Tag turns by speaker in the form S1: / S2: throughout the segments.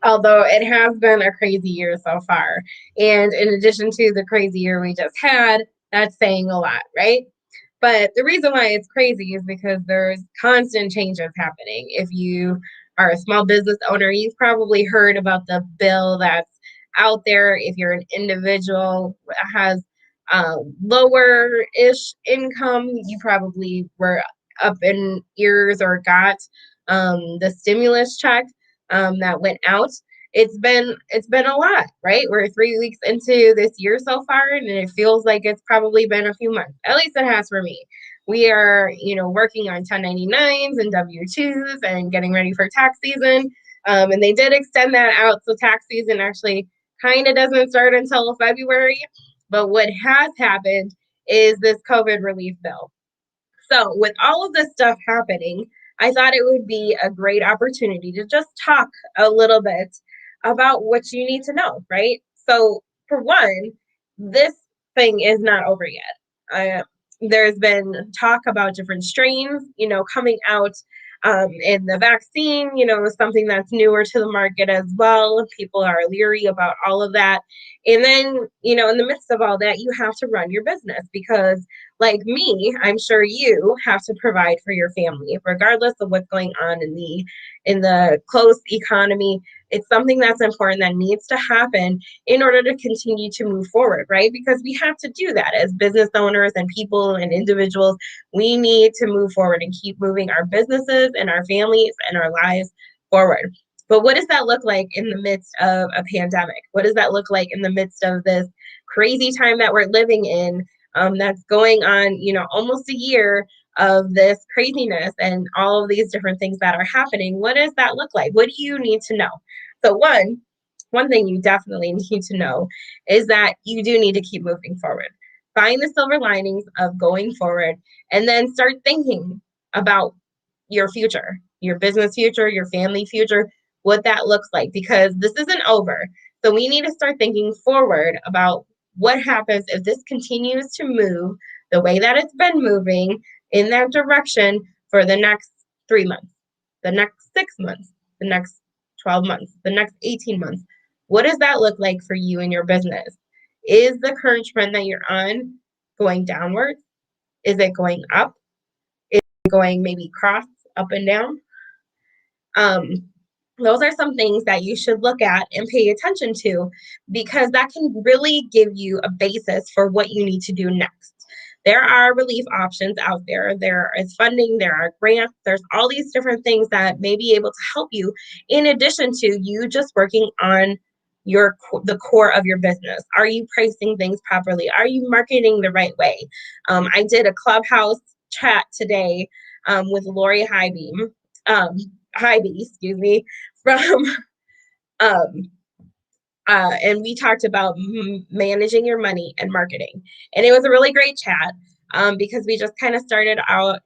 S1: although it has been a crazy year so far. And in addition to the crazy year we just had, that's saying a lot, right? But the reason why it's crazy is because there's constant changes happening. If you are a small business owner, you've probably heard about the bill that's out there. If you're an individual that has lower-ish income, you probably were up in ears or got the stimulus check that went out. It's been a lot, right? We're 3 weeks into this year so far, and it feels like it's probably been a few months. At least it has for me. We are, working on 1099s and W-2s and getting ready for tax season. And they did extend that out, so tax season actually kind of doesn't start until February. But what has happened is this COVID relief bill. So, with all of this stuff happening, I thought it would be a great opportunity to just talk a little bit about what you need to know, right? So, for one, this thing is not over yet. There's been talk about different strains, coming out, and the vaccine, is something that's newer to the market as well. People are leery about all of that. And then, in the midst of all that, you have to run your business because, like me, I'm sure you have to provide for your family, regardless of what's going on in the closed economy. It's something that's important that needs to happen in order to continue to move forward, right? Because we have to do that as business owners and people and individuals. We need to move forward and keep moving our businesses and our families and our lives forward. But what does that look like in the midst of a pandemic? What does that look like in the midst of this crazy time that we're living in? That's going on, almost a year of this craziness and all of these different things that are happening. What does that look like? What do you need to know? So one thing you definitely need to know is that you do need to keep moving forward. Find the silver linings of going forward and then start thinking about your future, your business future, your family future, what that looks like, because this isn't over. So we need to start thinking forward about what happens if this continues to move the way that it's been moving in that direction for the next 3 months, the next 6 months, the next 12 months, the next 18 months. What does that look like for you and your business? Is the current trend that you're on going downwards? Is it going up? Is it going maybe cross up and down? Those are some things that you should look at and pay attention to because that can really give you a basis for what you need to do next. There are relief options out there. There is funding, there are grants, there's all these different things that may be able to help you in addition to you just working on the core of your business. Are you pricing things properly? Are you marketing the right way? I did a Clubhouse chat today with Lori Highbeam. Hybe, excuse me, from um and we talked about managing your money and marketing. And it was a really great chat because we just kind of started out,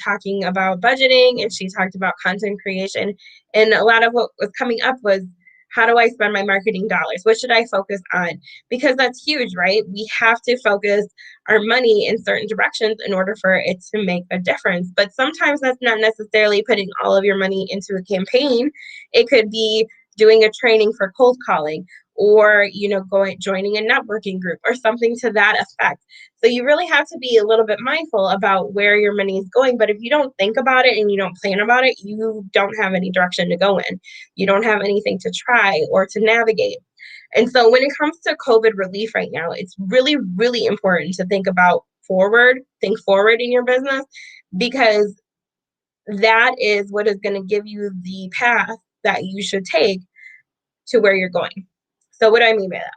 S1: talking about budgeting, and she talked about content creation. And a lot of what was coming up was, how do I spend my marketing dollars? What should I focus on? Because that's huge, right? We have to focus our money in certain directions in order for it to make a difference. But sometimes that's not necessarily putting all of your money into a campaign. It could be doing a training for cold calling, or joining a networking group or something to that effect. So you really have to be a little bit mindful about where your money is going. But if you don't think about it and you don't plan about it, you don't have any direction to go in. You don't have anything to try or to navigate. And so when it comes to COVID relief right now, it's really, really important to think forward in your business, because that is what is going to give you the path that you should take to where you're going. So what do I mean by that?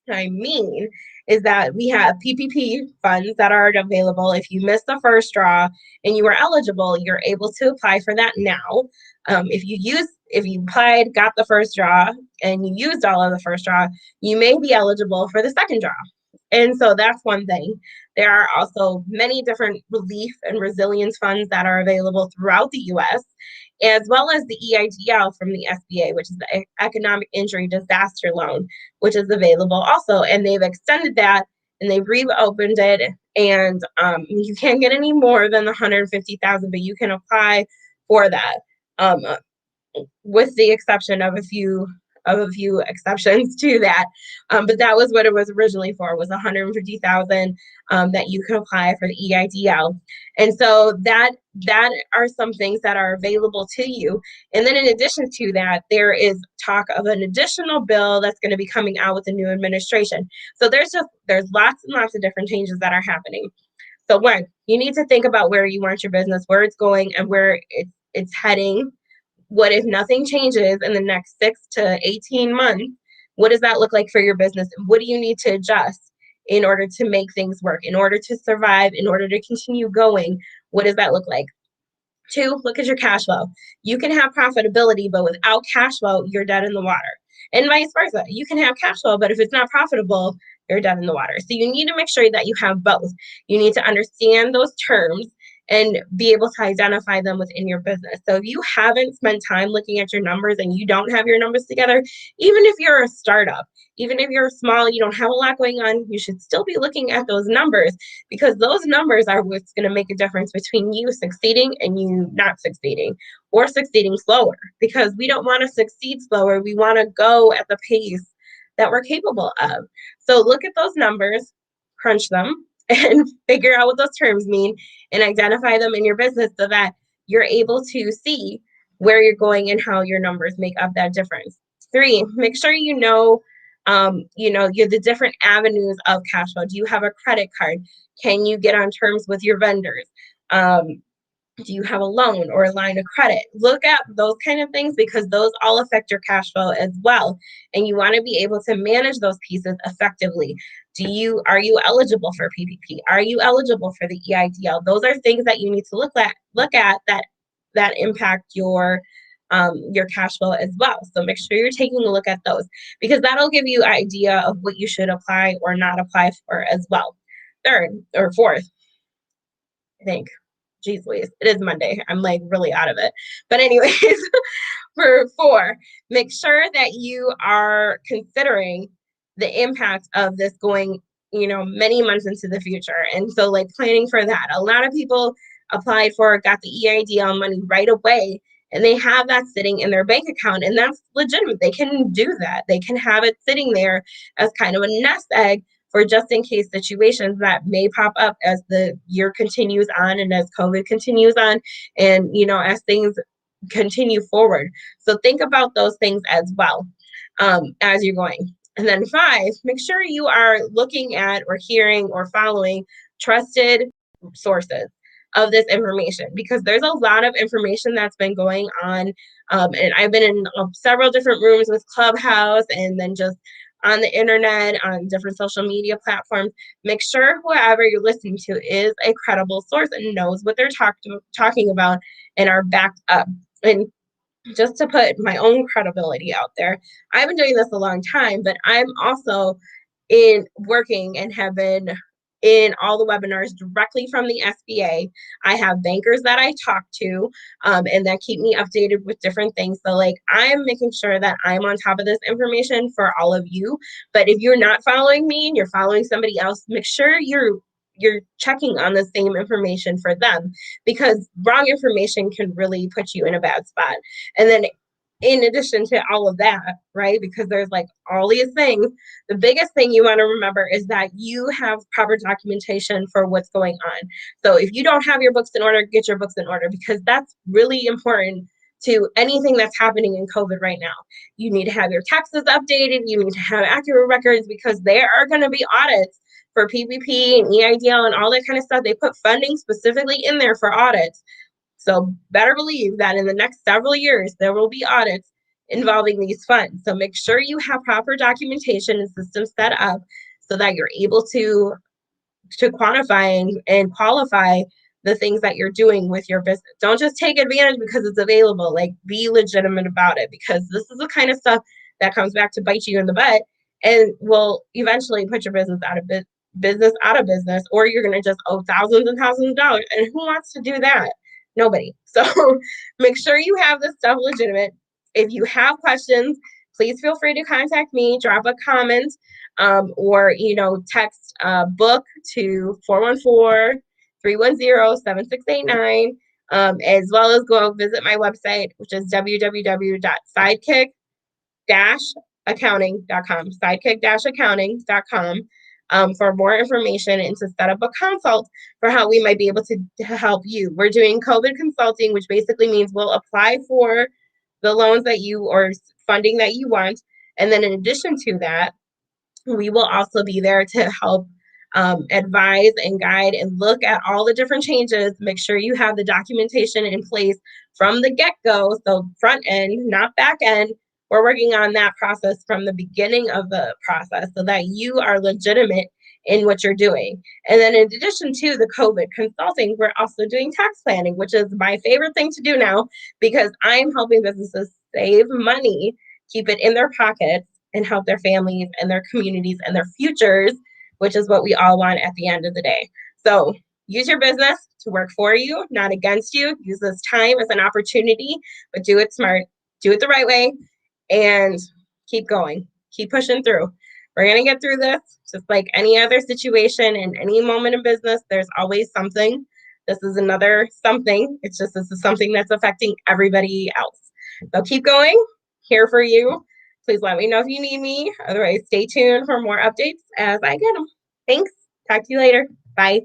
S1: What I mean is that we have PPP funds that are available. If you missed the first draw and you were eligible, you're able to apply for that now. If you applied, got the first draw, and you used all of the first draw, you may be eligible for the second draw. And so that's one thing. There are also many different relief and resilience funds that are available throughout the U.S., as well as the EIDL from the SBA, which is the Economic Injury Disaster Loan, which is available also. And they've extended that and they've reopened it. And you can't get any more than the $150,000, but you can apply for that. with the exception of a few exceptions to that. But that was what it was originally for, was 150,000 that you could apply for the EIDL. And so that are some things that are available to you. And then in addition to that, there is talk of an additional bill that's going to be coming out with the new administration. So there's lots and lots of different changes that are happening. So one, you need to think about where you want your business, where it's going, and where it's heading. What if nothing changes in the next 6 to 18 months? What does that look like for your business? What do you need to adjust in order to make things work, in order to survive, in order to continue going? What does that look like? Two, look at your cash flow. You can have profitability, but without cash flow, you're dead in the water. And vice versa. You can have cash flow, but if it's not profitable, you're dead in the water. So you need to make sure that you have both. You need to understand those terms and be able to identify them within your business. So if you haven't spent time looking at your numbers and you don't have your numbers together, even if you're a startup, even if you're small, you don't have a lot going on, you should still be looking at those numbers, because those numbers are what's going to make a difference between you succeeding and you not succeeding, or succeeding slower, because we don't want to succeed slower. We want to go at the pace that we're capable of. So look at those numbers, crunch them, and figure out what those terms mean and identify them in your business so that you're able to see where you're going and how your numbers make up that difference. Three, make sure you're the different avenues of cash flow. Do you have a credit card? Can you get on terms with your vendors? Do you have a loan or a line of credit? Look at those kind of things, because those all affect your cash flow as well. And you want to be able to manage those pieces effectively. Are you eligible for PPP? Are you eligible for the EIDL? Those are things that you need to look at that impact your cash flow as well. So make sure you're taking a look at those, because that'll give you an idea of what you should apply or not apply for as well. Third or fourth, I think. Geez Louise, it is Monday. I'm like really out of it. But anyways, for four, make sure that you are considering the impact of this going, many months into the future. And so like planning for that. A lot of people got the EIDL money right away, and they have that sitting in their bank account, and that's legitimate. They can do that. They can have it sitting there as kind of a nest egg for just in case situations that may pop up as the year continues on and as COVID continues on, and as things continue forward. So think about those things as well as you're going. And then five, make sure you are looking at or hearing or following trusted sources of this information, because there's a lot of information that's been going on. And I've been in several different rooms with Clubhouse, and then just on the internet, on different social media platforms. Make sure whoever you're listening to is a credible source and knows what they're talking about and are backed up. And just to put my own credibility out there, I've been doing this a long time, but I'm also in working and have been in all the webinars directly from the SBA. I have bankers that I talk to and that keep me updated with different things. So like I'm making sure that I'm on top of this information for all of you. But if you're not following me and you're following somebody else, make sure you're checking on the same information for them, because wrong information can really put you in a bad spot. And then in addition to all of that, right, because there's like all these things, the biggest thing you want to remember is that you have proper documentation for what's going on. So if you don't have your books in order, get your books in order, because that's really important to anything that's happening in COVID right now. You need to have your taxes updated. You need to have accurate records, because there are going to be audits for PPP and EIDL and all that kind of stuff. They put funding specifically in there for audits. So better believe that in the next several years, there will be audits involving these funds. So make sure you have proper documentation and systems set up so that you're able to quantify and qualify the things that you're doing with your business. Don't just take advantage because it's available. Like, be legitimate about it, because this is the kind of stuff that comes back to bite you in the butt and will eventually put your business out of business, or you're going to just owe thousands and thousands of dollars. And who wants to do that? Nobody. So make sure you have this stuff legitimate. If you have questions, please feel free to contact me, drop a comment, or text book to 414-310-7689. as well as go visit my website, which is www.sidekick-accounting.com, sidekick-accounting.com, for more information and to set up a consult for how we might be able to help you. We're doing COVID consulting, which basically means we'll apply for the loans that you or funding that you want. And then in addition to that, we will also be there to help advise and guide and look at all the different changes. Make sure you have the documentation in place from the get-go, so front end, not back end. We're working on that process from the beginning of the process so that you are legitimate in what you're doing. And then in addition to the COVID consulting, we're also doing tax planning, which is my favorite thing to do now because I'm helping businesses save money, keep it in their pockets, and help their families and their communities and their futures, which is what we all want at the end of the day. So use your business to work for you, not against you. Use this time as an opportunity, but do it smart, do it the right way, and keep going, keep pushing through. We're going to get through this just like any other situation in any moment in business. There's always something. This is another something. It's just this is something that's affecting everybody else. So keep going. Here for you. Please let me know if you need me. Otherwise, stay tuned for more updates as I get them. Thanks. Talk to you later. Bye.